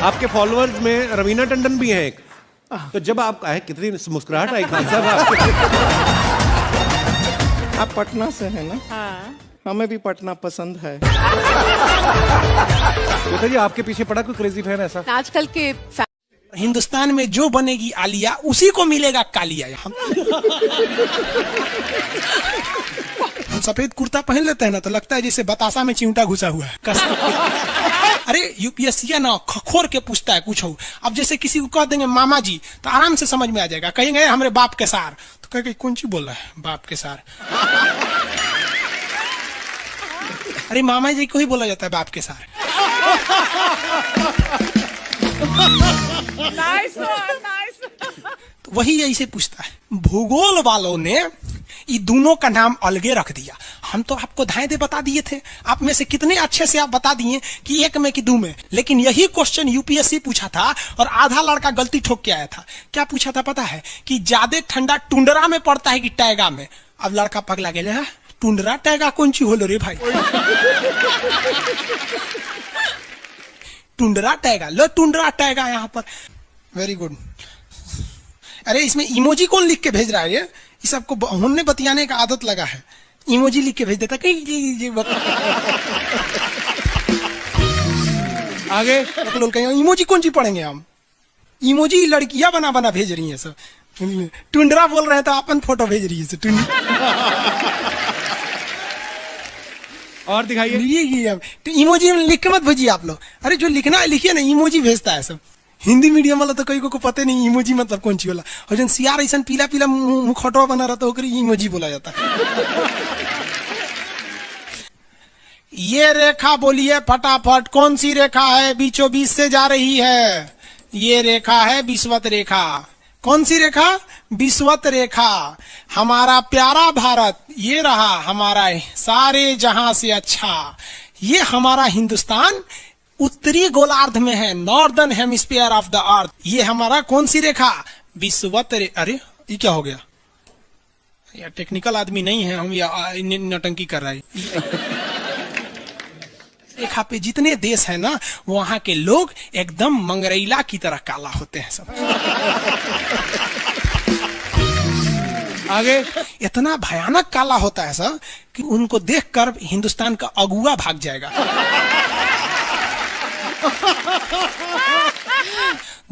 आपके फॉलोअर्स में रवीना टंडन भी हैं एक, तो जब आप आए कितनी मुस्कुराहट आई खान साहब आपके। आप पटना से हैं ना? हाँ। हमें भी पटना पसंद है। बताइए आपके पीछे पड़ा कोई क्रेजी फैन ऐसा? आजकल के हिंदुस्तान में जो बनेगी आलिया उसी को मिलेगा कालिया। हम सफेद कुर्ता पहन लेते हैं ना तो लगता है जैसे बतासा में चिमटा घुसा हुआ है। अरे यूपीएससी ना खखोर के पूछता है कुछ हो। अब जैसे किसी को कह देंगे मामा जी तो आराम से समझ में आ जाएगा। कहेंगे हमारे बाप के सार तो कहेंगे कौन सी बोल रहा है बाप के सार। अरे मामा जी को ही बोला जाता है बाप के सार। तो वही ऐसे पूछता है। भूगोल वालों ने ये दोनों का नाम अलगे रख दिया। हम तो आपको धाए दे बता दिए थे। आप में से कितने अच्छे से आप बता दिए कि एक में कि दो में। लेकिन यही क्वेश्चन यूपीएससी पूछा था और आधा लड़का गलती ठोक के आया था। क्या पूछा था पता है? कि ज्यादा ठंडा टुंडरा में पड़ता है कि टैगा में। अब लड़का पगला गया है। टुंडरा टैगा कौन सी होलो रे भाई? टुंडरा टैगा लो, टुंडरा टैगा यहाँ पर। Very good. अरे इसमें इमोजी कौन लिख के भेज रहा है? ये सबको हमने बतियाने का आदत लगा है। इमोजी लिख के भेज देता कहीं आगे लोग कहेंगे इमोजी कौन सी पढ़ेंगे हम? इमोजी लड़कियां बना बना भेज रही है सब। टुंडरा बोल रहे हैं तो अपन फोटो भेज रही है सब। और दिखाइए। ये इमोजी लिख के मत भेजिए आप लोग। अरे जो लिखना है लिखिए ना, इमोजी भेजता है सब। हिंदी मीडियम वाला तो कई को पता नहीं इमोजी मतलब कौन सी वाला। और जन सियार ऐसा पीला पीला मुखटवा बना रहा तो इमोजी बोला जाता है। ये रेखा बोलिए फटाफट, कौन सी रेखा है बीचों बीच से जा रही है? ये रेखा है विषुवत रेखा। कौन सी रेखा? विषुवत रेखा। हमारा प्यारा भारत ये रहा हमारा सारे जहां से अच्छा। ये हमारा हिंदुस्तान उत्तरी गोलार्ध में है, northern hemisphere of the earth. ये हमारा कौन सी रेखा? विषुवत रेखा। अरे ये क्या हो गया यार? टेक्निकल आदमी नहीं है हम, या नौटंकी कर रहे हैं। रेखा पे जितने देश है ना वहां के लोग एकदम मंगरैला की तरह काला होते हैं सब। आगे इतना भयानक काला होता है सब कि उनको देखकर हिंदुस्तान का अगुआ भाग जाएगा।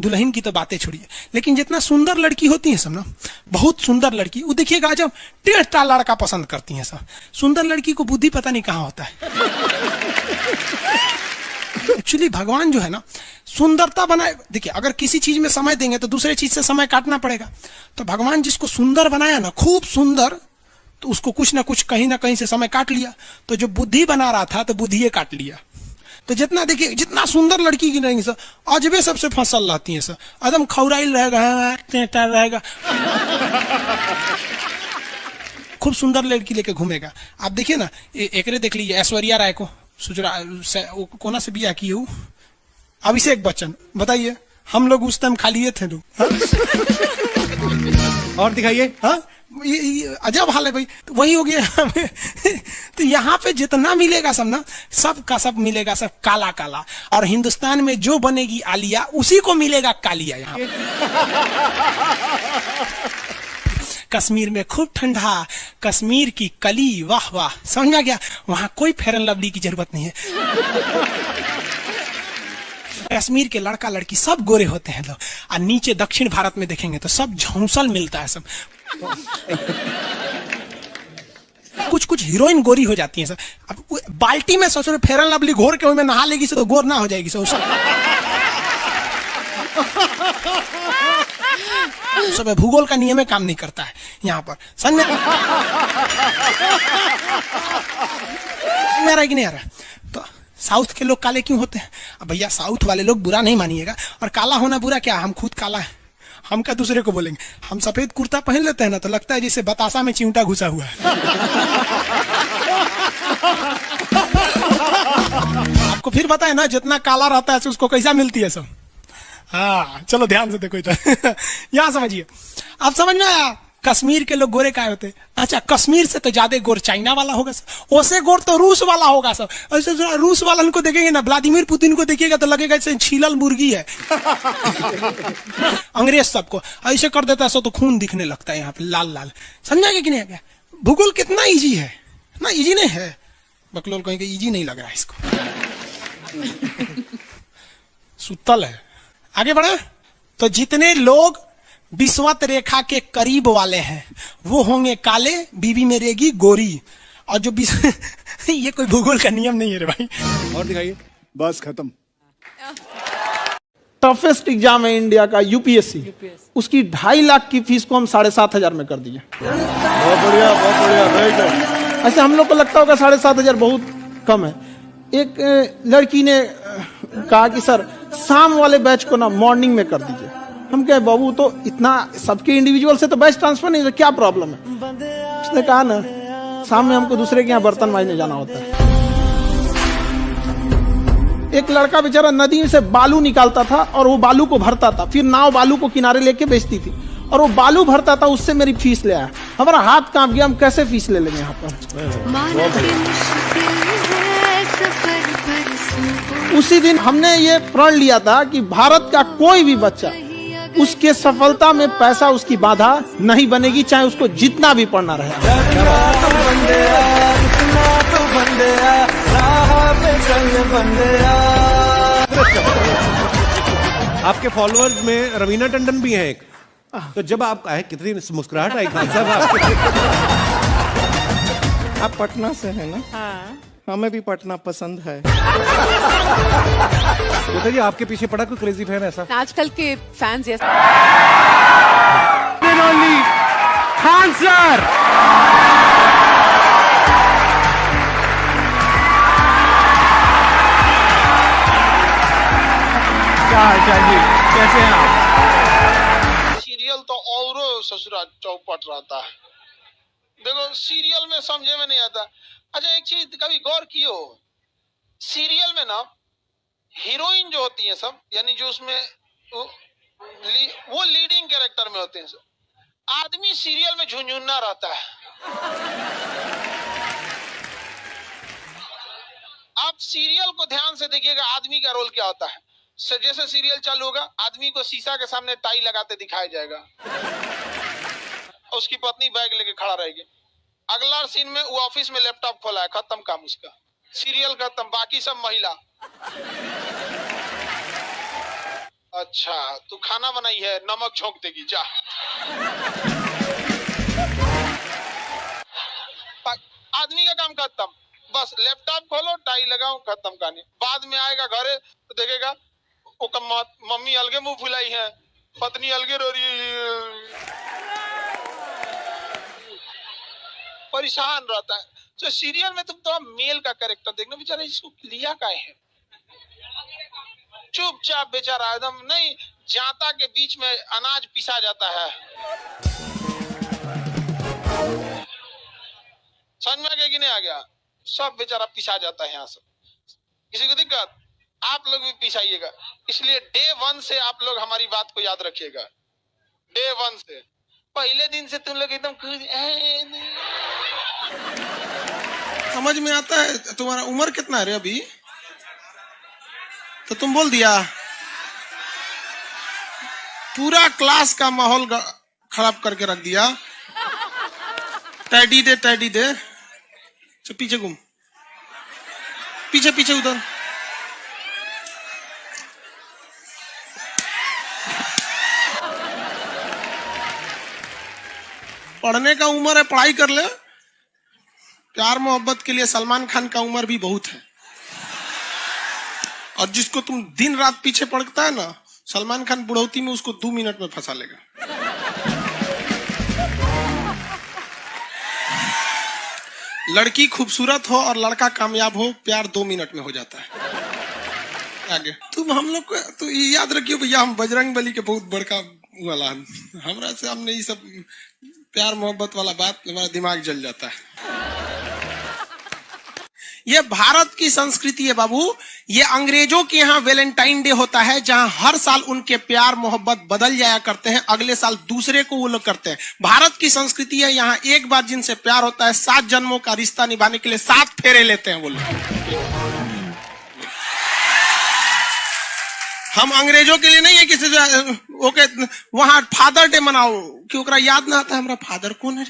दुल्हन की तो बातें छोड़िए, लेकिन जितना सुंदर लड़की होती है सब ना, बहुत सुंदर लड़की, वो देखिएगा जब टेढ़ा लड़का पसंद करती है सब। सुंदर लड़की को बुद्धि पता नहीं कहाँ होता है। एक्चुअली भगवान जो है ना सुंदरता बनाए। देखिए अगर किसी चीज में समय देंगे तो दूसरे चीज से समय काटना पड़ेगा। तो भगवान जिसको सुंदर बनाया ना, खूब सुंदर, तो उसको कुछ ना कुछ कहीं ना कहीं से समय काट लिया। तो जो बुद्धि बना रहा था तो बुद्धि काट लिया। तो जितना देखिए जितना सुंदर लड़की की रहेंगी सर, अजबे सबसे फसल रहती है सर, एकदम खौराइल रहेगा। खूब सुंदर लड़की लेके घूमेगा। आप देखिए ना, एक देख लीजिए ऐश्वर्या राय को, कोना से बिया की हूँ, अभिषेक बच्चन। बताइए हम लोग उस टाइम खा लिए थे लोग। और दिखाइए। हाँ ये अजब हाल है भाई। तो वही हो गया। तो यहाँ पे जितना मिलेगा सब ना, सब का सब मिलेगा सब काला काला। और हिंदुस्तान में जो बनेगी आलिया उसी को मिलेगा कालिया। यहाँ कश्मीर में खूब ठंडा, कश्मीर की कली, वाह वाह, समझ गया। वहां कोई फेयर एंड लवली की जरूरत नहीं है। कश्मीर के लड़का लड़की सब गोरे होते हैं लोग। और नीचे दक्षिण भारत में देखेंगे तो सब झौंसल मिलता है सब। कुछ कुछ हीरोइन गोरी हो जाती हैं सब। अब बाल्टी में सोचो फेयर एंड लवली घोर के उसमें नहा लेगी तो गोर ना हो जाएगी सब। सब भूगोल का नियम काम नहीं करता है यहाँ पर। समझ में आ रहा है कि नहीं आ रहा? तो साउथ के लोग काले क्यों होते हैं? अब भैया साउथ वाले लोग बुरा नहीं मानिएगा, और काला होना बुरा क्या? हम खुद काला है, हम क्या दूसरे को बोलेंगे? हम सफेद कुर्ता पहन लेते हैं ना तो लगता है जैसे बतासा में चिमटा घुसा हुआ है। आपको फिर बताए ना जितना काला रहता है उसको कैसा मिलती है सब। हाँ चलो ध्यान से देखो इधर। यहाँ समझिए, आप समझ में आया? कश्मीर के लोग गोरे काय होते? अच्छा, कश्मीर से तो ज्यादा गोर चाइना वाला होगा सर, उससे गोर तो रूस वाला होगा सर। ऐसे रूस वाला को देखेंगे ना, व्लादिमीर पुतिन को देखिएगा तो लगेगा जैसे छीलल मुर्गी है। अंग्रेज सबको ऐसे कर देता है सो तो खून दिखने लगता है यहाँ पे लाल लाल। समझा कि नहीं? क्या भूगोल कितना इजी है ना? इजी नहीं है, बकलोल कहेंगे इजी नहीं लग रहा है इसको। सुतल है। आगे बढ़े तो जितने लोग विषुवत रेखा के करीब वाले हैं वो होंगे काले, बीवी में रहेगी गोरी। और जो ये कोई भूगोल का नियम नहीं है रे भाई। और दिखाइए। बस खत्म। टफेस्ट एग्जाम है इंडिया का, यूपीएससी। उसकी 2.5 लाख की फीस को हम 7,500 में कर दिए। बहुत बढ़िया, बहुत बढ़िया, वेरी गुड। ऐसे हम लोग को लगता होगा 7,500 बहुत कम है। एक लड़की ने कहा कि सर शाम वाले बैच को ना मॉर्निंग में कर दीजिए। हम कहे बाबू तो इतना सबके इंडिविजुअल से तो बैच ट्रांसफर नहीं, क्या प्रॉब्लम है? उसने कहा ना शाम में हमको दूसरे के यहाँ बर्तन मांजने जाना होता है। एक लड़का बेचारा नदी से बालू निकालता था और वो बालू को भरता था, फिर नाव बालू को किनारे लेके बेचती थी और वो बालू भरता था, उससे मेरी फीस ले आया। हमारा हाथ कांप गया, हम कैसे फीस ले लेंगे यहाँ पर। उसी दिन हमने ये प्रण लिया था कि भारत का कोई भी बच्चा उसके सफलता में पैसा उसकी बाधा नहीं बनेगी, चाहे उसको जितना भी पढ़ना रहे। आपके फॉलोअर्स में रवीना टंडन भी हैं एक, तो जब आप आए कितनी मुस्कुराहट आई खान साहब आपके। आप पटना से हैं ना? हाँ। हमें भी पटना पसंद है। बताइए आपके पीछे पड़ा कोई क्रेजी फैन ऐसा? आजकल के फैंस ये खान सर। क्या हाल जी, कैसे हैं आप? सीरियल तो और ससुरा चौपट रहता है। देखो सीरियल में समझे में नहीं आता। अच्छा एक चीज कभी गौर कियो, सीरियल में ना हीरोइन जो होती है सब, यानी जो उसमें वो लीडिंग कैरेक्टर में होते हैं सब, आदमी सीरियल में झुंझुन्ना रहता है। आप सीरियल को ध्यान से देखिएगा, आदमी का रोल क्या होता है। जैसे सीरियल चालू होगा, आदमी को शीशा के सामने टाई लगाते दिखाया जाएगा, उसकी पत्नी बैग लेके खड़ा रहेगी। अगला सीन में वो ऑफिस में लैपटॉप खोला है, खत्म काम उसका, सीरियल खत्म, बाकी सब महिला। अच्छा तू खाना बनाई है, नमक झोंक देगी जा। आदमी का काम खत्म, बस लैपटॉप खोलो, टाई लगाओ, खत्म कहानी। बाद में आएगा घरे तो देखेगा मम्मी अलगे मुंह फुलाई है, पत्नी अलगे रो रही है, परेशान रहता है। तो सीरियल में तुम तो मेल का कैरेक्टर देखना, बेचारा इसको लिया क्या है, चुपचाप बेचारा एकदम नहीं, जाता के बीच में अनाज पिसा जाता है। समझ में आ गया कि नहीं आ गया? सब बेचारा पिसा जाता है यहाँ से। किसी को दिक्कत? आप लोग भी पिसाइएगा। इसलिए डे 1 से आप लोग हमारी बात को याद रखिएगा। डे 1 से पहले दिन से तुम लोग एकदम समझ में आता है। तुम्हारा उम्र कितना है रे अभी? तो तुम बोल दिया, पूरा क्लास का माहौल खराब करके रख दिया। टैडी दे, टैडी दे, तो पीछे घूम, पीछे पीछे उधर। पढ़ने का उम्र है, पढ़ाई कर ले। प्यार मोहब्बत के लिए सलमान खान का उम्र भी बहुत है। और जिसको तुम दिन रात पीछे पड़ता है ना, सलमान खान बुढ़ौती में उसको 2 मिनट में फंसा लेगा। लड़की खूबसूरत हो और लड़का कामयाब हो, प्यार 2 मिनट में हो जाता है। आगे तुम हम लोग को तो ये याद रखियो भैया, हम बजरंग बली के बहुत बड़का वाला, हमरा से हमने ये सब प्यार मोहब्बत वाला बात, हमारा दिमाग जल जाता है। ये भारत की संस्कृति है बाबू। ये अंग्रेजों के यहाँ वैलेंटाइन डे होता है, जहां हर साल उनके प्यार मोहब्बत बदल जाया करते हैं, अगले साल दूसरे को वो लोग करते हैं। भारत की संस्कृति है, यहाँ एक बार जिनसे प्यार होता है 7 जन्मों का रिश्ता निभाने के लिए 7 फेरे लेते हैं वो लोग। हम अंग्रेजों के लिए नहीं है किसी ओके वहां फादर डे मनाओ कि ओकरा याद ना आता है हमारा फादर कौन है।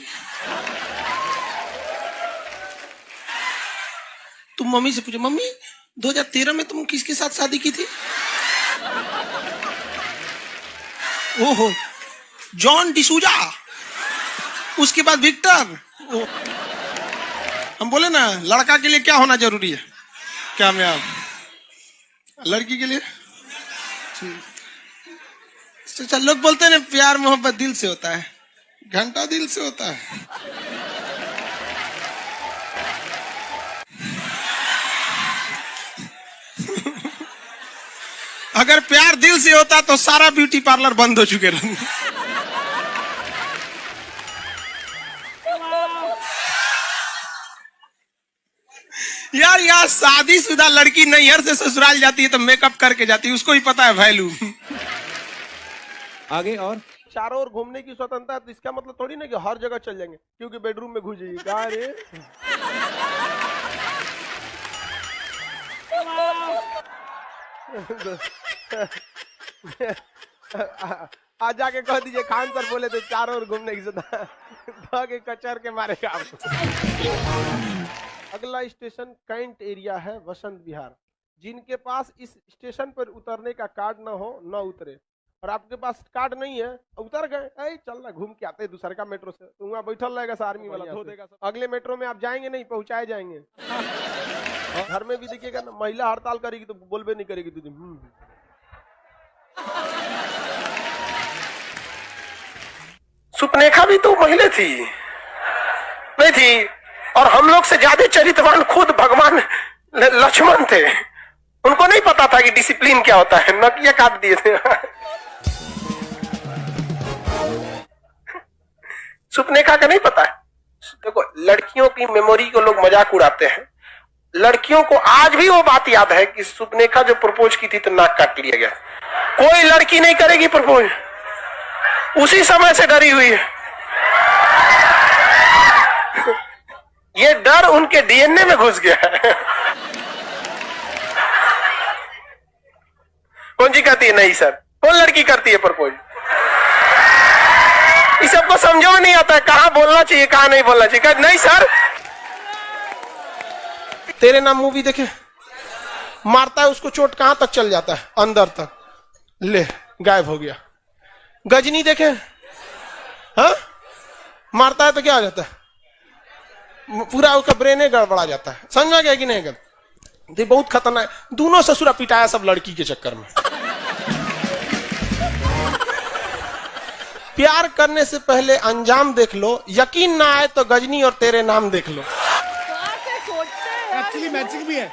तुम मम्मी से पूछो, मम्मी 2013 में तुम किसके साथ शादी की थी? ओहो, जॉन डिसूजा, उसके बाद विक्टर। हम बोले ना लड़का के लिए क्या होना जरूरी है, क्या मैं लड़की के लिए चल लोग बोलते हैं ना प्यार मोहब्बत दिल से होता है, घंटा दिल से होता है। अगर प्यार दिल से होता तो सारा ब्यूटी पार्लर बंद हो चुके रहते। यार यार शादीशुदा लड़की नैहर से ससुराल जाती है तो मेकअप करके जाती है, उसको ही पता है वैल्यू। आगे और चारों ओर घूमने की स्वतंत्रता है, तो इसका मतलब थोड़ी ना कि हर जगह चल जाएंगे क्योंकि बेडरूम में घुस जाइए। कहा रे आज जाके कह दीजिए खान सर बोले थे चारों ओर घूमने की स्वतंत्रता के कचर के मारेगा आपको। अगला स्टेशन कैंट एरिया है, वसंत विहार। जिनके पास इस स्टेशन पर उतरने का कार्ड ना हो न उतरे, और आपके पास कार्ड नहीं है उतर गए, चल ना घूम के आते हैं दूसरे का मेट्रो से, तो वहाँ बैठल रहेगा आर्मी वाला धो देगा। अगले मेट्रो में आप जाएंगे नहीं, पहुंचाए जाएंगे। घर में भी देखिएगा ना, महिला हड़ताल करेगी तो बोलबे नहीं करेगी दीदी। सुपनेखा भी तो महिला थी नहीं थी, और हम लोग से ज्यादा चरित्रवान खुद भगवान लक्ष्मण थे। उनको नहीं पता था कि डिसिप्लिन क्या होता है, नकिया काट दिए थे। सुपनेखा का नहीं पता है। देखो लड़कियों की मेमोरी को लोग मजाक उड़ाते हैं, लड़कियों को आज भी वो बात याद है कि सुपनेखा जो प्रपोज की थी तो नाक काट लिया गया। कोई लड़की नहीं करेगी प्रपोज, उसी समय से डरी हुई है। ये डर उनके डीएनए में घुस गया है। कौन जी कहती है नहीं सर, कौन लड़की करती है प्रपोज? इस सबको समझो नहीं आता है कहां बोलना चाहिए कहां नहीं बोलना चाहिए। नहीं सर, तेरे नाम मूवी देखे, मारता है उसको चोट कहां तक चल जाता है, अंदर तक, ले गायब हो गया। गजनी देखे, हाँ मारता है तो क्या हो जाता है, पूरा उसका ब्रेन गड़बड़ा जाता है। समझ में गया कि नहीं? गल बहुत खतरनाक, दोनों ससुरा पिटाया सब लड़की के चक्कर में। प्यार करने से पहले अंजाम देख लो, यकीन ना आए तो गजनी और तेरे नाम देख लो। एक्चुअली मैचिंग भी है।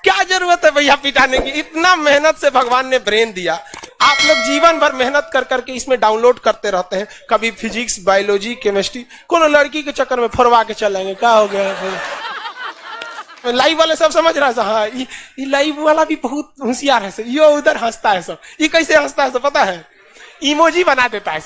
क्या जरूरत है भैया पिटाने की, इतना मेहनत से भगवान ने ब्रेन दिया। आप लोग जीवन भर मेहनत कर करके इसमें डाउनलोड करते रहते हैं, कभी फिजिक्स, बायोलॉजी, केमिस्ट्री, कोनो लड़की के चक्कर में फरवा के चलेंगे। क्या हो गया? लाइव वाले सब समझ रहा है, हाँ ये लाइव वाला भी बहुत होशियार है, ये उधर हंसता है सब। ये कैसे हंसता है सब पता है? इमोजी बना देता है।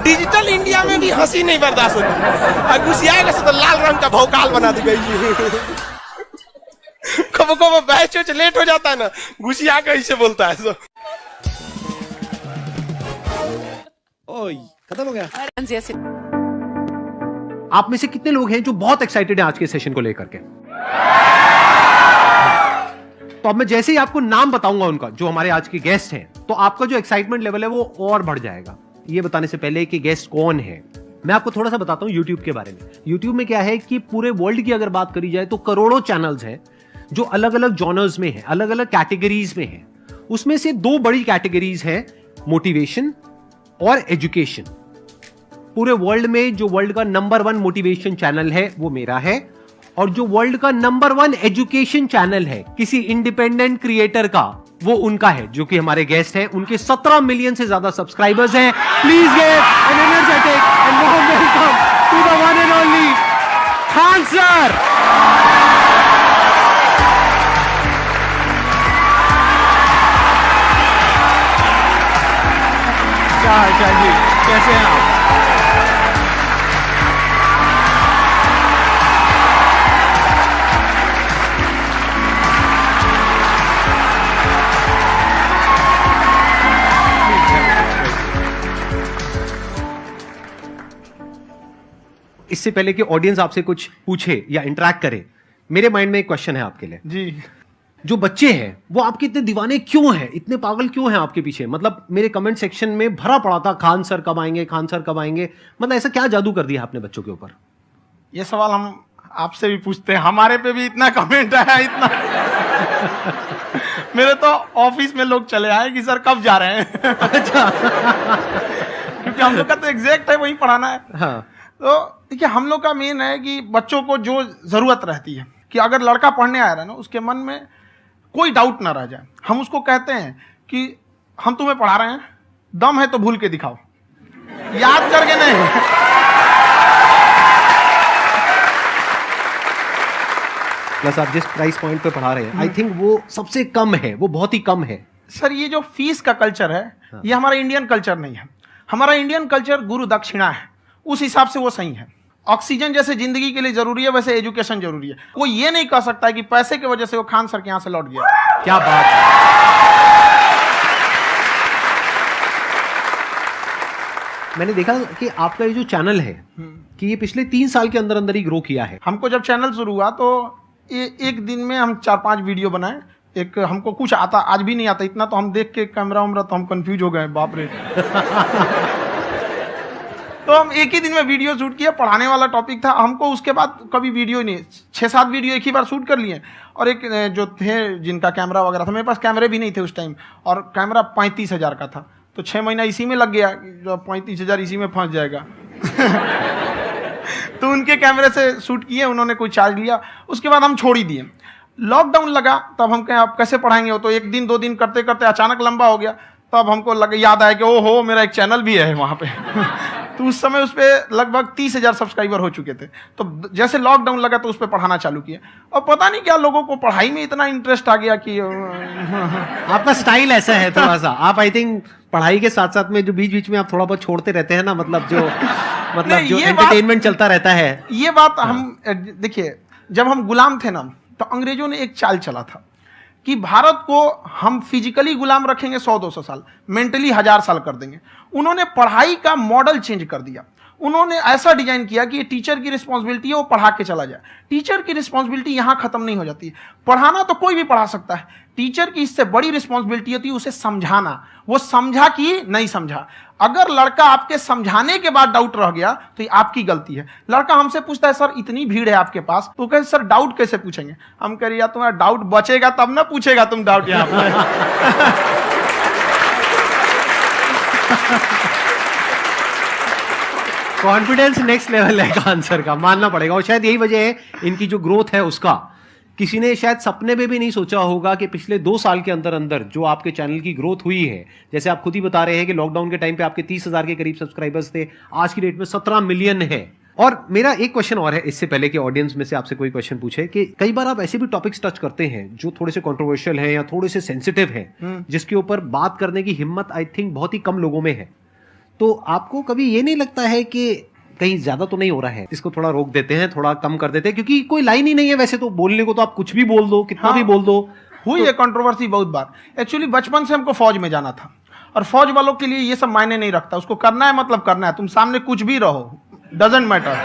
डिजिटल इंडिया में भी हंसी नहीं बर्दाश्त होती, घुसियाएगा तो लाल रंग का भौकाल बना दी गई। कब कब बैच लेट हो जाता है ना, घुसिया के ऐसे बोलता है सब। ओए खत्म हो गया। आप में से कितने लोग हैं जो बहुत एक्साइटेड हैं आज के सेशन को लेकर के? तो अब मैं जैसे ही आपको नाम बताऊंगा उनका, जो हमारे आज के गेस्ट हैं, तो आपका जो एक्साइटमेंट लेवल है वो और बढ़ जाएगा। ये बताने से पहले कि गेस्ट कौन है, मैं आपको थोड़ा सा बताता हूं YouTube के बारे में। YouTube में क्या है कि पूरे वर्ल्ड की अगर बात करी जाए तो करोड़ों चैनल्स हैं जो अलग अलग जॉनर्स में हैं, अलग अलग कैटेगरीज में हैं। उसमें से 2 बड़ी कैटेगरीज हैं, मोटिवेशन और एजुकेशन। पूरे वर्ल्ड में जो वर्ल्ड का नंबर 1 मोटिवेशन चैनल है वो मेरा है, और जो वर्ल्ड का नंबर 1 एजुकेशन चैनल है किसी इंडिपेंडेंट क्रिएटर का वो उनका है जो कि हमारे गेस्ट हैं। उनके 17 मिलियन से ज्यादा सब्सक्राइबर्स हैं। Please give an energetic and warm welcome to the one and only Khan sir. क्या हाल चाल जी, कैसे हैं आप? इससे पहले कि ऑडियंस आपसे कुछ पूछे या इंटरेक्ट करे, मेरे माइंड में एक क्वेश्चन है आपके लिए। जी। जो बच्चे हैं वो आपके इतने दीवाने क्यों हैं, इतने पागल क्यों हैं आपके पीछे? मतलब मेरे कमेंट सेक्शन में भरा पड़ा था खान सर कब आएंगे, खान सर कब आएंगे। मतलब ऐसा क्या जादू कर दिया आपने बच्चों के ऊपर? ये सवाल हम आपसे भी पूछते हैं, हमारे पे भी इतना कमेंट आया, इतना मेरे तो ऑफिस में लोग चले आए कि सर कब जा रहे हैं। अच्छा। क्योंकि हम लोग का तो एग्जैक्ट है वही पढ़ाना है। हाँ। तो देखिए हम लोग का मेन है कि बच्चों को जो जरूरत रहती है कि अगर लड़का पढ़ने आ रहा है ना, उसके मन में कोई डाउट ना रह जाए। हम उसको कहते हैं कि हम तुम्हें पढ़ा रहे हैं, दम है तो भूल के दिखाओ, याद करके नहीं। प्लस आप जिस प्राइस पॉइंट पे पढ़ा रहे हैं, आई थिंक वो सबसे कम है, वो बहुत ही कम है। सर ये जो फीस का कल्चर है, ये हमारा इंडियन कल्चर नहीं है। हमारा इंडियन कल्चर गुरु दक्षिणा है, उस हिसाब से वो सही है। ऑक्सीजन जैसे जिंदगी के लिए जरूरी है, वैसे एजुकेशन जरूरी है। वो ये नहीं कह सकता है कि पैसे की वजह से वो खान सर के यहां से लौट गया। क्या बात है। मैंने देखा कि आपका ये जो चैनल है कि ये पिछले 3 साल के अंदर अंदर ही ग्रो किया है। हमको जब चैनल शुरू हुआ तो एक दिन में हम 4-5 वीडियो बनाए। एक हमको कुछ आता, आज भी नहीं आता इतना, तो हम देख के कैमरा उमरा तो हम कंफ्यूज हो गए, बाप रे। तो हम एक ही दिन में वीडियो शूट किया, पढ़ाने वाला टॉपिक था हमको। उसके बाद कभी वीडियो नहीं, 6-7 वीडियो एक ही बार शूट कर लिए। और एक जो थे जिनका कैमरा वगैरह था, मेरे पास कैमरे भी नहीं थे उस टाइम, और कैमरा 35,000 का था। तो 6 महीना इसी में लग गया, जो 35,000 इसी में फंस जाएगा। तो उनके कैमरे से शूट किए, उन्होंने कोई चार्ज लिया, उसके बाद हम छोड़ ही दिए। लॉकडाउन लगा, तब हम कहें आप कैसे पढ़ाएंगे। वो तो 1 दिन 2 दिन करते करते अचानक लंबा हो गया। तब हमको याद आया कि ओहो मेरा एक चैनल भी है वहाँ पे। तो उस समय उस पर लगभग 30,000 सब्सक्राइबर हो चुके थे। तो जैसे लॉकडाउन लगा तो उस पर पढ़ाना चालू किया, और पता नहीं क्या लोगों को पढ़ाई में इतना इंटरेस्ट आ गया कि आपका स्टाइल ऐसा है थोड़ा सा। आप आई थिंक पढ़ाई के साथ साथ में जो बीच बीच में आप थोड़ा बहुत छोड़ते रहते हैं ना, मतलब जो एंटरटेनमेंट चलता रहता है। ये बात हम देखिए, जब हम गुलाम थे ना, तो अंग्रेजों ने एक चाल चला था कि भारत को हम फिजिकली गुलाम रखेंगे 100-200 साल, मेंटली 1000 साल कर देंगे। उन्होंने पढ़ाई का मॉडल चेंज कर दिया। उन्होंने ऐसा डिजाइन किया कि ये टीचर की रिस्पॉन्सिबिलिटी है, वो पढ़ा के चला जाए। टीचर की रिस्पॉन्सिबिलिटी यहां खत्म नहीं हो जाती है। पढ़ाना तो कोई भी पढ़ा सकता है, टीचर की इससे बड़ी रिस्पॉन्सिबिलिटी होती है उसे समझाना। वो समझा कि नहीं समझा। अगर लड़का आपके समझाने के बाद डाउट रह गया तो ये आपकी गलती है। लड़का हमसे पूछता है सर इतनी भीड़ है आपके पास, तो कहे सर डाउट कैसे पूछेंगे। हम कह रहे यार तुम्हारा डाउट बचेगा तब ना पूछेगा तुम डाउट यहाँ पे। कॉन्फिडेंस नेक्स्ट लेवल है खान सर का, मानना पड़ेगा। और शायद यही वजह है इनकी जो ग्रोथ है उसका। किसी ने शायद सपने में भी नहीं सोचा होगा कि पिछले 2 साल के अंदर अंदर जो आपके चैनल की ग्रोथ हुई है, जैसे आप खुद ही बता रहे हैं कि लॉकडाउन के टाइम पे आपके 30,000 के करीब सब्सक्राइबर्स थे, आज की डेट में 17 मिलियन है। और मेरा एक क्वेश्चन और है, इससे पहले कि ऑडियंस में से आपसे कोई क्वेश्चन पूछे, कि कई बार आप ऐसे भी टॉपिक्स टच करते हैं जो थोड़े से कंट्रोवर्शियल हैं या थोड़े से सेंसिटिव हैं, जिसके ऊपर बात करने की हिम्मत आई थिंक बहुत ही कम लोगों में है। तो आपको कभी ये नहीं लगता है कि कहीं ज्यादा तो नहीं हो रहा है, इसको थोड़ा रोक देते हैं, थोड़ा कम कर देते हैं? क्योंकि कोई लाइन ही नहीं है वैसे तो बोलने को, तो आप कुछ भी बोल दो, कितना भी बोल दो। हुई है कंट्रोवर्सी बहुत बार। एक्चुअली बचपन से हमको फौज में जाना था, और फौज वालों के लिए ये सब मायने नहीं रखता। उसको करना है मतलब करना है, तुम सामने कुछ भी रहो, डजंट मैटर।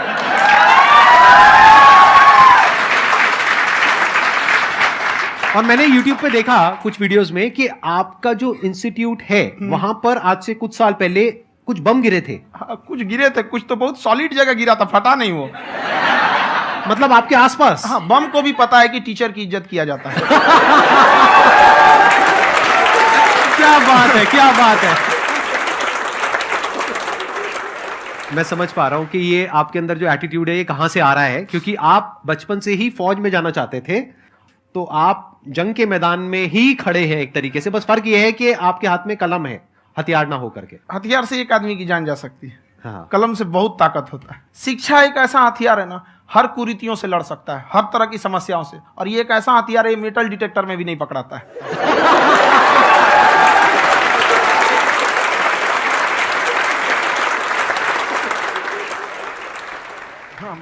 और मैंने YouTube पे देखा कुछ वीडियोस में कि आपका जो इंस्टीट्यूट है वहां पर आज से कुछ साल पहले कुछ बम गिरे थे। हाँ, कुछ गिरे थे, कुछ तो बहुत सॉलिड जगह गिरा था, फटा नहीं वो। मतलब आपके आसपास? हाँ, बम को भी पता है कि टीचर की इज्जत किया जाता है। क्या बात है, क्या बात है। मैं समझ पा रहा हूं कि ये आपके अंदर जो एटीट्यूड है ये कहां से आ रहा है, क्योंकि आप बचपन से ही फौज में जाना चाहते थे। तो आप जंग के मैदान में ही खड़े हैं एक तरीके से, बस फर्क यह है कि आपके हाथ में कलम है, हथियार ना हो करके। हथियार से एक आदमी की जान जा सकती है, हाँ। कलम से बहुत ताकत होता है। शिक्षा एक ऐसा हथियार है ना, हर कुरीतियों से लड़ सकता है, हर तरह की समस्याओं से। और ये एक ऐसा हथियार है, मेटल डिटेक्टर में भी नहीं पकड़ाता है।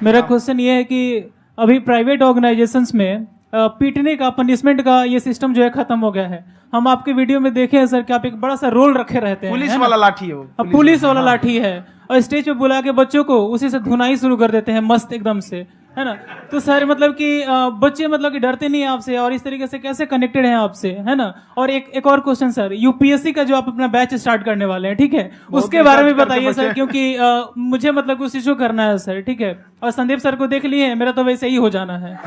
मेरा क्वेश्चन ये है कि अभी प्राइवेट ऑर्गेनाइजेशंस में पीटने का, पनिशमेंट का ये सिस्टम जो है खत्म हो गया है। हम आपके वीडियो में देखे हैं सर कि आप एक बड़ा सा रोल रखे रहते हैं, पुलिस वाला लाठी है वो, पुलिस वाला लाठी है, और स्टेज पे बुला के बच्चों को उसी से धुनाई शुरू कर देते हैं मस्त एकदम से, है ना। तो सर मतलब कि बच्चे मतलब कि डरते नहीं है आपसे, और इस तरीके से कैसे कनेक्टेड हैं आपसे, है ना। और एक और क्वेश्चन सर, यूपीएससी का जो आप अपना बैच स्टार्ट करने वाले हैं, ठीक है, उसके बारे में बताइए सर, क्योंकि मुझे मतलब कुछ इशू करना है सर, ठीक है। और संदीप सर को देख लिए, मेरा तो वैसे ही हो जाना है।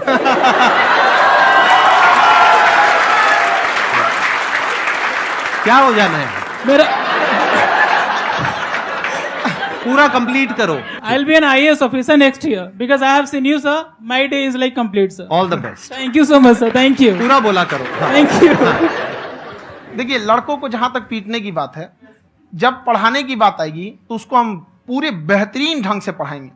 क्या हो जाना है? मेरा पूरा कंप्लीट करो। I'll be an IAS officer next year because I have seen you, sir. My day is like complete, sir. All the best. Thank you so much, sir. Thank you. पूरा बोला करो। Thank you. देखिए, लड़कों को जहां तक पीटने की बात है, जब पढ़ाने की बात आएगी तो उसको हम पूरे बेहतरीन ढंग से पढ़ाएंगे।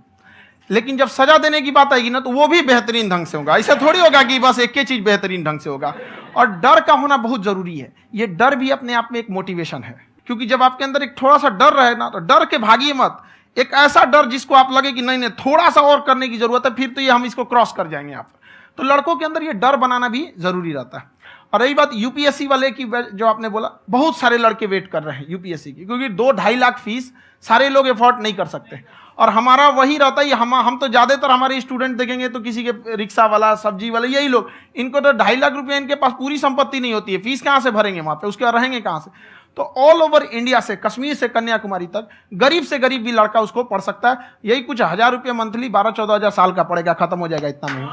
लेकिन जब सजा देने की बात आएगी ना, तो वो भी बेहतरीन ढंग से होगा। ऐसा थोड़ी होगा कि बस एक ही चीज बेहतरीन ढंग से होगा। और डर का होना बहुत जरूरी है। ये डर भी अपने आप में एक मोटिवेशन है, क्योंकि जब आपके अंदर एक थोड़ा सा डर रहे ना, तो डर के भागिए मत। एक ऐसा डर जिसको आप लगे कि नहीं नहीं थोड़ा सा और करने की जरूरत है, फिर तो ये हम इसको क्रॉस कर जाएंगे यहाँ पर। तो लड़कों के अंदर ये डर बनाना भी जरूरी रहता है। और रही बात यूपीएससी वाले की, जो आपने बोला, बहुत सारे लड़के वेट कर रहे हैं यूपीएससी की, क्योंकि 2-2.5 लाख फीस सारे लोग एफोर्ड नहीं कर सकते। और हमारा वही रहता है, हम तो ज्यादातर हमारे स्टूडेंट देखेंगे तो किसी के रिक्शा वाला, सब्जी वाला, यही लोग, इनको तो 2.5 लाख रुपया इनके पास पूरी संपत्ति नहीं होती है, फीस कहाँ से भरेंगे वहां पे, उसके बाद रहेंगे कहाँ से। तो ऑल ओवर इंडिया से, कश्मीर से कन्याकुमारी तक, गरीब से गरीब भी लड़का उसको पढ़ सकता है। यही कुछ 1000 रुपये मंथली, 12-14 हजार साल का पड़ेगा, खत्म हो जाएगा इतना में।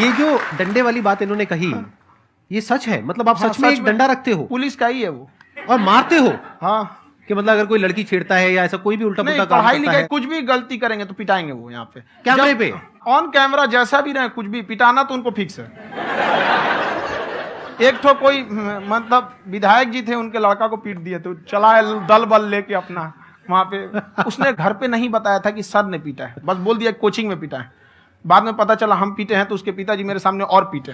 ये जो डंडे वाली बात इन्होंने कही, ये सच है? मतलब आप सच में एक डंडा रखते हो? पुलिस का ही है वो। और मारते हो? हाँ। कि मतलब अगर कोई लड़की छेड़ता है या ऐसा कोई भी उल्टा पुल्टा काम पढ़ाई करता लिखाई है, कुछ भी गलती करेंगे तो पिटाएंगे वो यहाँ पे, कैमरे पे, ऑन कैमरा, जैसा भी रहे, कुछ भी पिटाना तो उनको फिक्स है। एक तो कोई मतलब विधायक जी थे, उनके लड़का को पीट दिए, तो चला दल बल लेके अपना वहां पे। उसने घर पे नहीं बताया था कि सर ने पीटा है, बस बोल दिया कोचिंग में पीटा है। बाद में पता चला हम पीटे हैं, तो उसके पिताजी मेरे सामने और पीटे।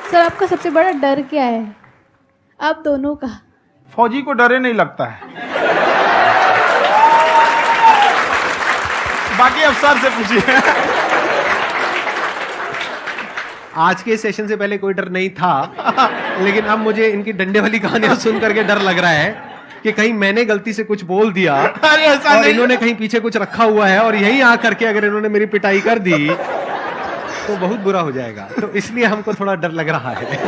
सर, आपका सबसे बड़ा डर क्या है? आप दोनों का। फौजी को डरे नहीं लगता है। बाकी अफसर से पूछिए। आज के सेशन से पहले कोई डर नहीं था, लेकिन अब मुझे इनकी डंडे वाली कहानियां सुन करके डर लग रहा है कि कहीं मैंने गलती से कुछ बोल दिया और इन्होंने कहीं पीछे कुछ रखा हुआ है, और यहीं आ करके अगर इन्होंने मेरी पिटाई कर दी तो बहुत बुरा हो जाएगा। तो इसलिए हमको थोड़ा डर लग रहा है।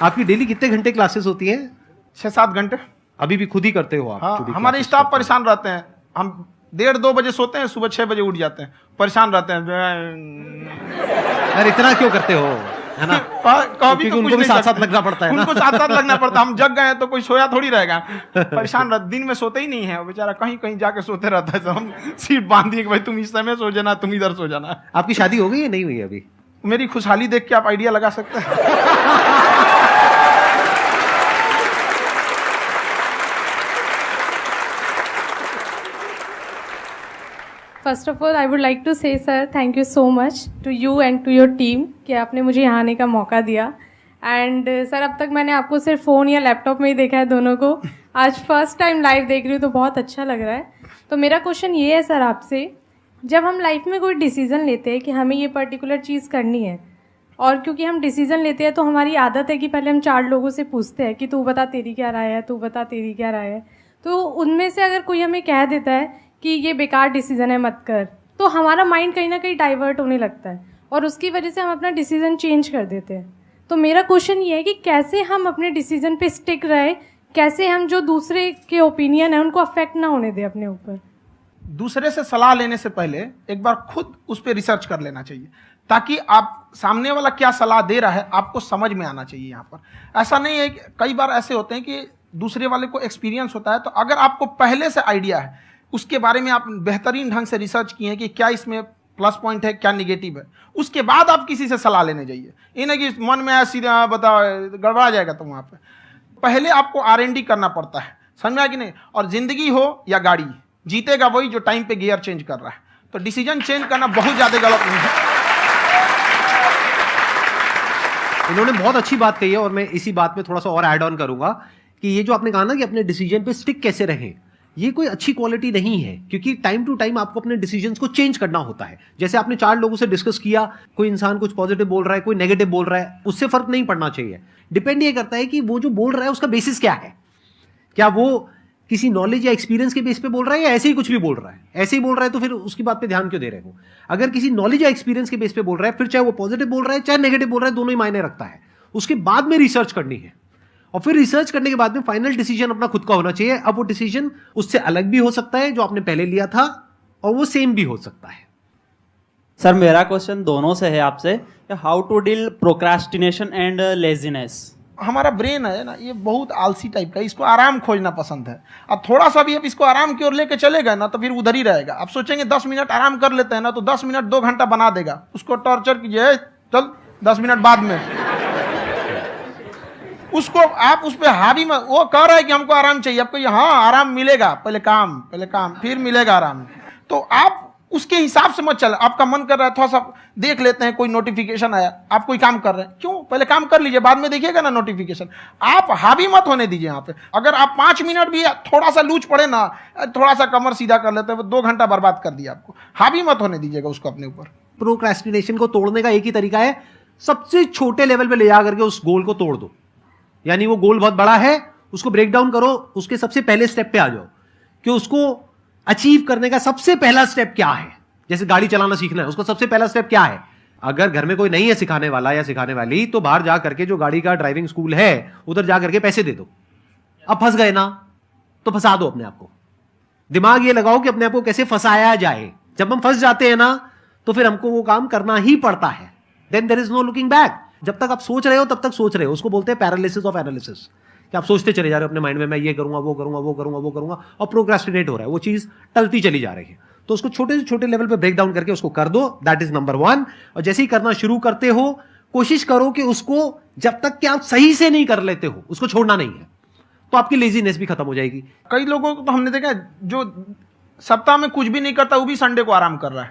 आपकी डेली कितने घंटे क्लासेस होती हैं? 6-7 घंटे। अभी भी खुद ही करते हो आप? हाँ, हमारे स्टाफ परेशान रहते हैं। हम 1:30-2 बजे सोते हैं, सुबह 6 बजे उठ जाते हैं, परेशान रहते हैं। यार इतना क्यों करते हो, है ना? कभी तो उनको भी साथ साथ लगना पड़ता है ना? उनको साथ लगना पड़ता है। हम जग गए तो कोई सोया थोड़ी रहेगा, परेशान रहता, दिन में सोते ही नहीं है बेचारा, कहीं कहीं जाके सोते रहता है। तो हम सीट बांध दिए कि भाई तुम इस समय सो जाना, तुम इधर सो जाना। आपकी शादी हो गई है? नहीं हुई अभी? मेरी खुशहाली देख के आप आइडिया लगा सकते हैं। First of all I would like to say sir thank you so much to you and to your team कि आपने मुझे यहाँ आने का मौका दिया। एंड सर, अब तक मैंने आपको सिर्फ फ़ोन या लैपटॉप में ही देखा है दोनों को, आज फर्स्ट टाइम लाइव देख रही हूँ तो बहुत अच्छा लग रहा है। तो मेरा क्वेश्चन ये है सर आपसे, जब हम लाइफ में कोई डिसीज़न लेते हैं कि हमें ये पर्टिकुलर चीज़ करनी है, और क्योंकि हम डिसीज़न लेते हैं तो हमारी आदत है कि पहले हम 4 लोगों से पूछते हैं कि तू बता तेरी क्या राय है, तू बता तेरी क्या राय है। तो उनमें से अगर कोई हमें कह देता है कि ये बेकार डिसीज़न है मत कर, तो हमारा माइंड कहीं ना कहीं डाइवर्ट होने लगता है और उसकी वजह से हम अपना डिसीज़न चेंज कर देते हैं। तो मेरा क्वेश्चन ये है कि कैसे हम अपने डिसीज़न पे स्टिक रहे, कैसे हम जो दूसरे के ओपिनियन है उनको अफेक्ट ना होने दें अपने ऊपर। दूसरे से सलाह लेने से पहले एक बार खुद उस पर रिसर्च कर लेना चाहिए, ताकि आप सामने वाला क्या सलाह दे रहा है आपको समझ में आना चाहिए। यहाँ पर ऐसा नहीं है कि कई बार ऐसे होते हैं कि दूसरे वाले को एक्सपीरियंस होता है, तो अगर आपको पहले से आइडिया है, उसके बारे में आप बेहतरीन ढंग से रिसर्च किए हैं कि क्या इसमें प्लस पॉइंट है, क्या निगेटिव है, उसके बाद आप किसी से सलाह लेने जाइए। ये नहीं कि मन में आया सीधा बताओ, गड़बड़ा जाएगा। तो वहाँ पे पहले आपको R&D करना पड़ता है, समझ में आया कि नहीं। और जिंदगी हो या गाड़ी, जीतेगा वही जो टाइम पे गियर चेंज कर रहा है। तो डिसीजन चेंज करना बहुत ज्यादा गलत नहीं है। इन्होंने बहुत अच्छी बात कही है और मैं इसी बात में थोड़ा सा और ऐड ऑन करूंगा कि ये जो आपने कहा ना कि अपने डिसीजन पे स्टिक कैसे रहें, ये कोई अच्छी क्वालिटी नहीं है, क्योंकि टाइम टू टाइम आपको अपने डिसीजंस को चेंज करना होता है। जैसे आपने 4 लोगों से डिस्कस किया, कोई इंसान कुछ पॉजिटिव बोल रहा है, कोई नेगेटिव बोल रहा है, उससे फर्क नहीं पड़ना चाहिए। डिपेंड ये करता है कि वो जो बोल रहा है उसका बेसिस क्या है। क्या वो किसी नॉलेज या एक्सपीरियंस के बेस पे बोल रहा है या ऐसे ही कुछ भी बोल रहा है? ऐसे ही बोल रहा है तो फिर उसकी बात पे ध्यान क्यों दे रहे हो? अगर किसी नॉलेज या एक्सपीरियंस के बेस पे बोल रहा है, फिर चाहे वो पॉजिटिव बोल रहा है चाहे नेगेटिव बोल रहा है, दोनों ही मायने रखता है। उसके बाद में रिसर्च करनी है और फिर रिसर्च करने के बाद में फाइनल डिसीजन अपना खुद का होना चाहिए। अब वो डिसीजन उससे अलग भी हो सकता है जो आपने पहले लिया था, और वो सेम भी हो सकता है। सर मेरा क्वेश्चन दोनों से है आपसे, how to deal procrastination and laziness. हमारा ब्रेन है ना, ये बहुत आलसी टाइप का, इसको आराम खोजना पसंद है। अब थोड़ा सा भी अब इसको आराम की ओर लेके चलेगा ना तो फिर उधर ही रहेगा। आप सोचेंगे 10 मिनट आराम कर लेते हैं ना, तो 10 मिनट 2 घंटा बना देगा। उसको टॉर्चर कीजिए, चल 10 मिनट बाद में। उसको आप उस पर हावी मत, वो कह रहा है कि हमको आराम चाहिए, आपको हाँ आराम मिलेगा, पहले काम फिर मिलेगा आराम। तो आप उसके हिसाब से मत चल। आपका मन कर रहा है थोड़ा सा देख लेते हैं, कोई नोटिफिकेशन आया, आप कोई काम कर रहे हैं, क्यों पहले काम कर लीजिए, बाद में देखिएगा ना नोटिफिकेशन। आप हावी मत होने दीजिए यहाँ पे। अगर आप 5 मिनट भी थोड़ा सा लूज पड़े ना, थोड़ा सा कमर सीधा कर लेते हैं, 2 घंटा बर्बाद कर दिया आपको। हावी मत होने दीजिएगा उसको अपने ऊपर। प्रोक्रेस्टिनेशन को तोड़ने का एक ही तरीका है, सबसे छोटे लेवल पे ले जा करके उस गोल को तोड़ दो। यानी वो गोल बहुत बड़ा है, उसको ब्रेक डाउन करो, उसके सबसे पहले स्टेप पे आ जाओ कि उसको अचीव करने का सबसे पहला स्टेप क्या है। जैसे गाड़ी चलाना सीखना है, उसका सबसे पहला स्टेप क्या है। अगर घर में कोई नहीं है सिखाने वाला या सिखाने वाली, तो बाहर जा करके जो गाड़ी का ड्राइविंग स्कूल है उधर जा करके पैसे दे दो। अब फंस गए ना तो फंसा दो अपने आप को। दिमाग ये लगाओ कि अपने आप को कैसे फंसाया जाए। जब हम फंस जाते हैं ना तो फिर हमको वो काम करना ही पड़ता है। Then there is no looking back. जब तक आप सोच रहे हो तब तक सोच रहे हो, उसको बोलते हैं पैरालिसिस ऑफ एनालिसिस, कि आप सोचते चले जा रहे हो अपने माइंड में, मैं ये करूंगा वो करूंगा वो करूंगा वो करूंगा, और प्रोक्रेस्टिनेट हो रहा है, वो चीज टलती चली जा रही है। तो उसको छोटे से छोटे लेवल पे ब्रेक डाउन करके उसको कर दो, दैट इज नंबर 1। और जैसे ही करना शुरू करते हो, कोशिश करो कि उसको जब तक कि आप सही से नहीं कर लेते हो उसको छोड़ना नहीं है, तो आपकी लेजीनेस भी खत्म हो जाएगी। कई लोगों को तो हमने देखा जो सप्ताह में कुछ भी नहीं करता, वो भी संडे को आराम कर रहा है।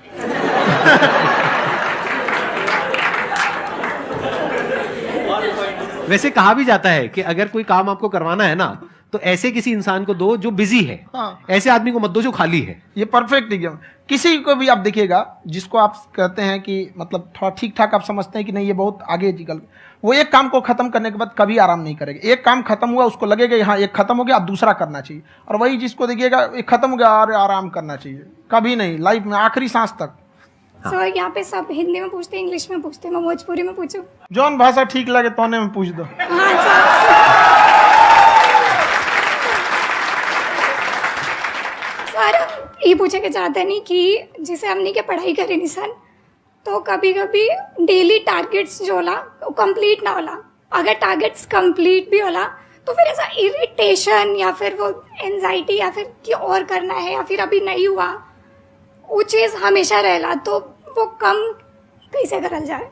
वैसे कहा भी जाता है कि अगर कोई काम आपको करवाना है ना, तो ऐसे किसी इंसान को दो जो बिजी है। हाँ। ऐसे आदमी को मत दो जो खाली है। ये परफेक्ट एग्जाम। किसी को भी आप देखिएगा जिसको आप कहते हैं कि मतलब थोड़ा ठीक ठाक आप समझते हैं कि नहीं ये बहुत आगे निकल, वो एक काम को खत्म करने के बाद कभी आराम नहीं करेगा। एक काम खत्म हुआ उसको लगेगा हाँ एक खत्म हो गया, अब दूसरा करना चाहिए। और वही जिसको देखिएगा एक खत्म हो गया और आराम करना चाहिए, कभी नहीं, लाइफ में आखिरी सांस तक। सर यहाँ पे सब हिंदी में पूछते हैं, इंग्लिश में पूछते हैं, मैं भोजपुरी में पूछूं? जौन भाषा ठीक लगे तोने में पूछ दो। हाँ सर। सर ये पूछे के चाहते नहीं कि जैसे हमने के पढ़ाई करे निशान, तो कभी कभी डेली टारगेट्स जो होला वो कंप्लीट ना होला। अगर टारगेट्स कंप्लीट भी होला तो फिर ऐसा इरिटेशन या फिर वो एंजाइटी या फिर कि और करना है या फिर अभी नहीं हुआ, वो चीज हमेशा रहेला। तो वो कम कैसे करल जाए?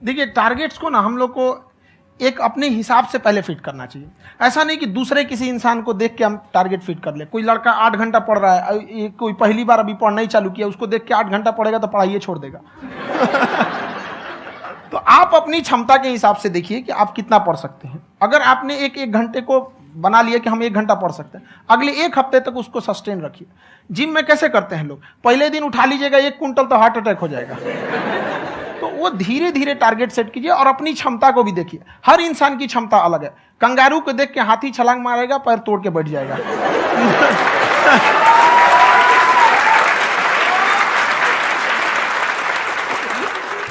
देखिए टारगेट्स को ना हम लोग को एक अपने हिसाब से पहले फिट करना चाहिए। ऐसा नहीं कि दूसरे किसी इंसान को देख के हम टारगेट फिट कर ले। कोई लड़का 8 घंटा पढ़ रहा है, कोई पहली बार अभी पढ़ना ही चालू किया, उसको देख के 8 घंटा पढ़ेगा तो पढ़ाई छोड़ देगा। तो आप अपनी क्षमता के हिसाब से देखिए कि आप कितना पढ़ सकते हैं। अगर आपने एक घंटे को बना लिया कि हम 1 घंटा पढ़ सकते हैं, अगले 1 हफ्ते तक उसको सस्टेन रखिए। जिम में कैसे करते हैं लोग, पहले दिन उठा लीजिएगा 1 क्विंटल तो हार्ट अटैक हो जाएगा। तो वो धीरे धीरे टारगेट सेट कीजिए और अपनी क्षमता को भी देखिए। हर इंसान की क्षमता अलग है। कंगारू को देख के हाथी छलांग मारेगा, पैर तोड़ के बैठ जाएगा।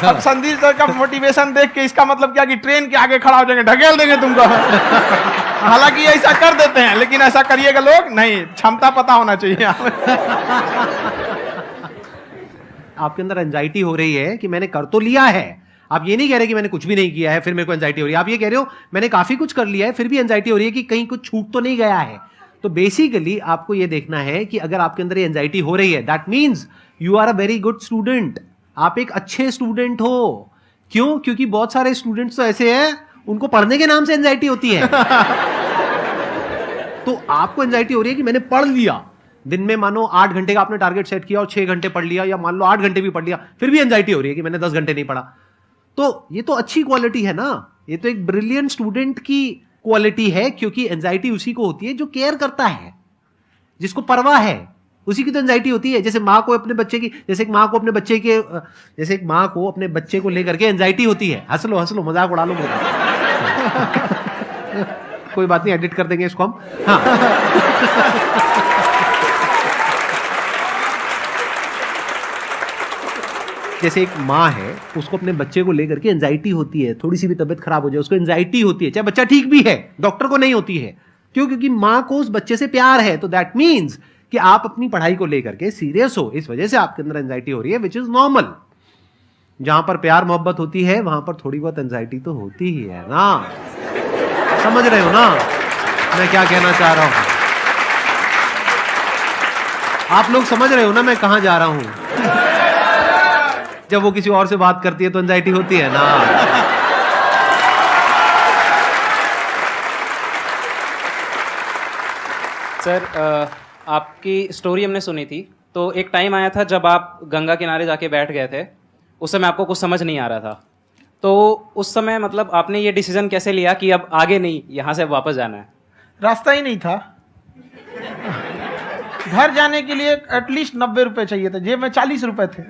अब संदीप सर का मोटिवेशन देख के इसका मतलब क्या कि ट्रेन के आगे खड़ा हो जाएंगे, ढकेल देंगे तुमको। हालांकि ऐसा कर देते हैं, लेकिन ऐसा करिएगा लोग नहीं, क्षमता पता होना चाहिए। आपके अंदर एंजाइटी हो रही है कि मैंने कर तो लिया है, आप ये नहीं कह रहे कि मैंने कुछ भी नहीं किया है फिर मेरे को एंजाइटी हो रही है, आप ये कह रहे हो मैंने काफी कुछ कर लिया है फिर भी एंजाइटी हो रही है कि कहीं कुछ छूट तो नहीं गया है। तो बेसिकली आपको ये देखना है कि अगर आपके अंदर ये एंजाइटी हो रही है, that means you are a very good student, आप एक अच्छे स्टूडेंट हो। क्यों? क्योंकि बहुत सारे स्टूडेंट्स तो ऐसे हैं उनको पढ़ने के नाम से एंजाइटी होती है। तो आपको एंजाइटी हो रही है कि मैंने पढ़ लिया, दिन में मानो 8 घंटे का आपने टारगेट सेट किया और 6 घंटे पढ़ लिया, या मान लो 8 घंटे भी पढ़ लिया, फिर भी एंजाइटी हो रही है कि मैंने 10 घंटे नहीं पढ़ा। तो ये तो अच्छी क्वालिटी है ना, ये तो एक ब्रिलियंट स्टूडेंट की क्वालिटी है, क्योंकि एंजाइटी उसी को होती है जो केयर करता है, जिसको परवाह है, उसी की तो एंजाइटी होती है। जैसे माँ को अपने बच्चे की, जैसे एक माँ को अपने बच्चे को लेकर के एंजाइटी होती है। हंस लो मजाक उड़ा लो कोई बात नहीं, एडिट कर देंगे इसको हम। हाँ जैसे एक माँ है, उसको अपने बच्चे को लेकर के एंजाइटी होती है, थोड़ी सी भी तबीयत खराब हो जाए उसको एंजाइटी होती है, चाहे बच्चा ठीक भी है, डॉक्टर को नहीं होती है। क्यों? क्योंकि माँ को उस बच्चे से प्यार है। तो दैट मीन्स कि आप अपनी पढ़ाई को लेकर के सीरियस हो, इस वजह से आपके अंदर एंजाइटी हो रही है, विच इज नॉर्मल। जहां पर प्यार मोहब्बत होती है वहां पर थोड़ी बहुत एंजाइटी तो होती ही है ना। समझ रहे हो ना मैं क्या कहना चाह रहा हूं? आप लोग समझ रहे हो ना मैं कहां जा रहा हूं? जब वो किसी और से बात करती है तो एंजाइटी होती है ना। सर आपकी स्टोरी हमने सुनी थी, तो एक टाइम आया था जब आप गंगा किनारे जाके बैठ गए थे, उस समय आपको कुछ समझ नहीं आ रहा था। तो उस समय मतलब आपने ये डिसीजन कैसे लिया कि अब आगे नहीं, यहाँ से वापस जाना है? रास्ता ही नहीं था। घर जाने के लिए एटलीस्ट 90 रुपए चाहिए थे, जेब में 40 रुपए थे,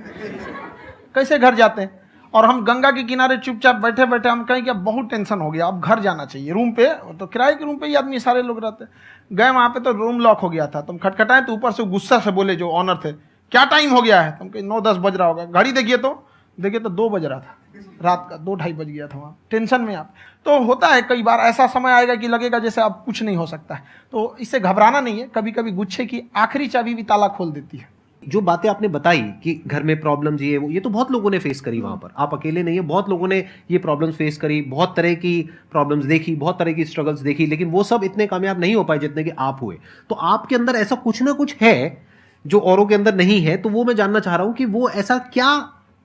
कैसे घर जाते हैं? और हम गंगा के किनारे चुपचाप बैठे बैठे हम कहें कि बहुत टेंशन हो गया, अब घर जाना चाहिए। रूम पे तो किराए के रूम पे ही आदमी सारे लोग रहते हैं। गए वहाँ पे तो रूम लॉक हो गया था, तुम खटखटाए तो ऊपर से गुस्सा से बोले जो ऑनर थे, क्या टाइम हो गया है? तुम कहीं 9-10 बज रहा होगा, घड़ी देखिए तो 2 बज रहा था रात का, 2-2:30 बज गया था वहाँ। टेंशन में आप तो होता है, कई बार ऐसा समय आएगा कि लगेगा जैसे अब कुछ नहीं हो सकता है, तो इससे घबराना नहीं है। कभी कभी गुच्छे की आखिरी चाबी भी ताला खोल देती है। जो बातें आपने बताई कि घर में प्रॉब्लम्स ये तो बहुत लोगों ने फेस करी वहां पर, आप अकेले नहीं है, बहुत लोगों ने ये प्रॉब्लम्स फेस करी, बहुत तरह की प्रॉब्लम्स देखी, बहुत तरह की स्ट्रगल्स देखी, लेकिन वो सब इतने कामयाब नहीं हो पाए जितने कि आप हुए। तो आपके अंदर ऐसा कुछ ना कुछ है जो औरों के अंदर नहीं है, तो वो मैं जानना चाह रहा हूं कि वो ऐसा क्या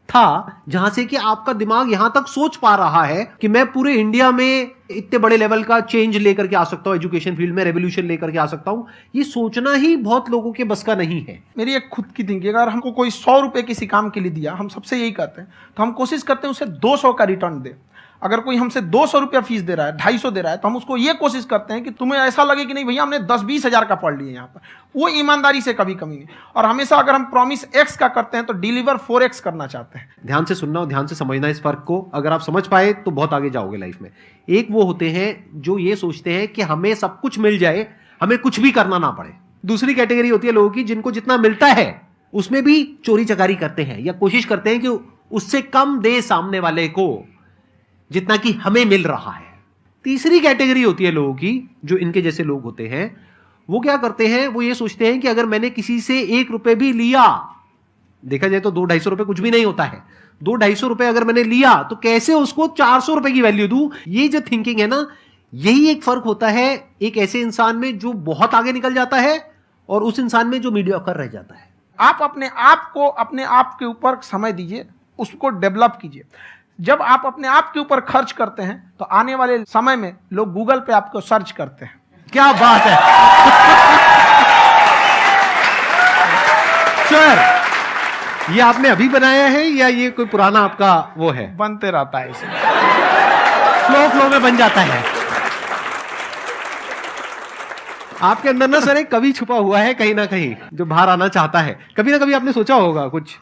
था जहां से कि आपका दिमाग यहां तक सोच पा रहा है कि मैं पूरे इंडिया में इतने बड़े लेवल का चेंज लेकर के आ सकता हूं, एजुकेशन फील्ड में रेवोल्यूशन लेकर के आ सकता हूं। ये सोचना ही बहुत लोगों के बस का नहीं है। मेरी एक खुद की थिंकिंग, अगर हमको कोई 100 रुपए किसी काम के लिए दिया, हम सबसे यही कहते हैं, तो हम कोशिश करते हैं उसे 200 का रिटर्न दे। अगर कोई हमसे 200 रुपया फीस दे रहा है, 250 दे रहा है, तो हम उसको ये कोशिश करते हैं कि तुम्हें ऐसा लगे कि नहीं भैया हमने 10-20 हजार का पढ़ लिया यहाँ पर, वो ईमानदारी से कभी कमी नहीं। और हमेशा अगर हम प्रॉमिस X का करते हैं तो डिलीवर 4X करना चाहते हैं। ध्यान से सुनना और ध्यान से समझना इस फर्क को, अगर आप समझ पाए तो बहुत आगे जाओगे लाइफ में। एक वो होते हैं जो ये सोचते हैं कि हमें सब कुछ मिल जाए, हमें कुछ भी करना ना पड़े। दूसरी कैटेगरी होती है लोगों की जिनको जितना मिलता है उसमें भी चोरी चकारी करते हैं या कोशिश करते हैं कि उससे कम दे सामने वाले को जितना कि हमें मिल रहा है। तीसरी कैटेगरी होती है लोगों की जो इनके जैसे लोग होते हैं, वो क्या करते हैं, वो ये सोचते हैं कि अगर मैंने किसी से 1 रुपए भी लिया, देखा जाए तो 200-250 रुपए कुछ भी नहीं होता है, 200-250 रुपए अगर मैंने लिया तो कैसे उसको 400 रुपए की वैल्यू दूं। ये जो थिंकिंग है ना, यही एक फर्क होता है एक ऐसे इंसान में जो बहुत आगे निकल जाता है और उस इंसान में जो मीडियोकर रह जाता है। आप अपने आप के ऊपर समय दीजिए, उसको डेवलप कीजिए। जब आप अपने आप के ऊपर खर्च करते हैं तो आने वाले समय में लोग गूगल पे आपको सर्च करते हैं। क्या बात है सर, ये आपने अभी बनाया है या ये कोई पुराना आपका वो है? बनते रहता है, इसे फ्लो में बन जाता है। आपके अंदर ना सर एक कवि छुपा हुआ है कहीं ना कहीं जो बाहर आना चाहता है। कभी ना कभी आपने सोचा होगा कुछ?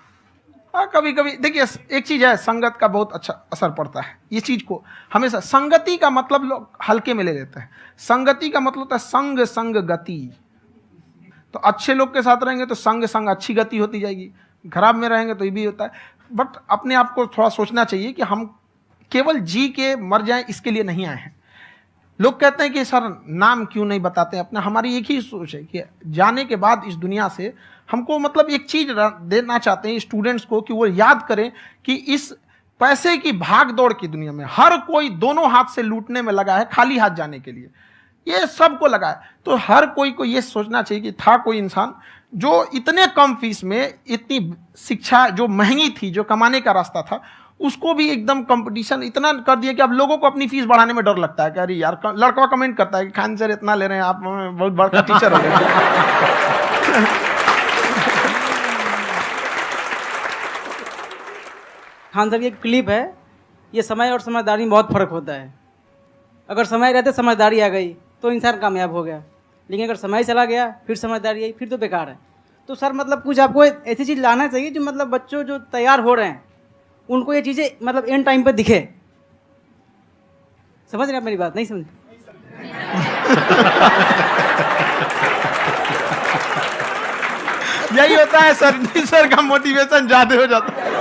हाँ, कभी कभी देखिए, एक चीज है, संगत का बहुत अच्छा असर पड़ता है। ये चीज को हमेशा, संगति का मतलब लोग हल्के में ले लेते हैं। संगति का मतलब होता है संग गति। तो अच्छे लोग के साथ रहेंगे तो संग अच्छी गति होती जाएगी, खराब में रहेंगे तो ये भी होता है। बट अपने आप को थोड़ा सोचना चाहिए कि हम केवल जी के मर जाएं इसके लिए नहीं आए हैं। लोग कहते हैं कि सर नाम क्यों नहीं बताते अपना। हमारी एक ही सोच है कि जाने के बाद इस दुनिया से हमको मतलब एक चीज देना चाहते हैं स्टूडेंट्स को कि वो याद करें कि इस पैसे की भाग दौड़ की दुनिया में हर कोई दोनों हाथ से लूटने में लगा है, खाली हाथ जाने के लिए, ये सबको लगा है। तो हर कोई को ये सोचना चाहिए कि था कोई इंसान जो इतने कम फीस में इतनी शिक्षा जो महंगी थी, जो कमाने का रास्ता था, उसको भी एकदम कंपटीशन इतना कर दिया कि अब लोगों को अपनी फीस बढ़ाने में डर लगता है कि अरे यार, लड़का कमेंट करता है कि खान सर इतना ले रहे हैं, आप बहुत बड़ा टीचर हो गए। खान सर की एक क्लिप है, ये समय और समझदारी में बहुत फर्क होता है। अगर समय रहते समझदारी आ गई तो इंसान कामयाब हो गया, लेकिन अगर समय चला गया फिर समझदारी आई फिर तो बेकार है। तो सर मतलब कुछ आपको ऐसी चीज़ लाना चाहिए जो मतलब बच्चों जो तैयार हो रहे हैं उनको ये चीज़ें मतलब एंड टाइम पे दिखे। समझ रहे आप मेरी बात? नहीं समझ? यही होता है सर का मोटिवेशन ज्यादा हो जाता है।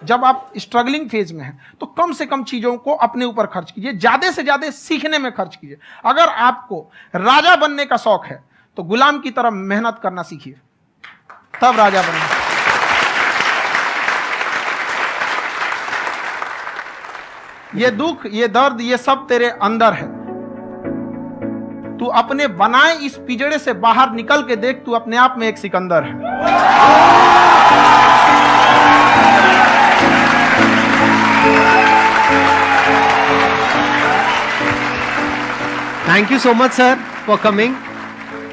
जब आप स्ट्रगलिंग फेज में हैं तो कम से कम चीजों को अपने ऊपर खर्च कीजिए, ज्यादा से ज्यादा सीखने में खर्च कीजिए। अगर आपको राजा बनने का शौक है तो गुलाम की तरह मेहनत करना सीखिए, तब राजा बनना। ये दुख, ये दर्द, ये सब तेरे अंदर है। तू अपने बनाए इस पिंजड़े से बाहर निकल के देख, तू अपने आप में एक सिकंदर है। Thank you so much sir for coming.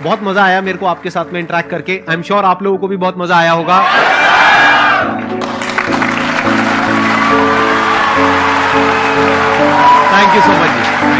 बहुत मजा आया मेरे को आपके साथ में इंटरेक्ट करके। आई एम श्योर आप लोगों को भी बहुत मजा आया होगा। Thank you so much ji.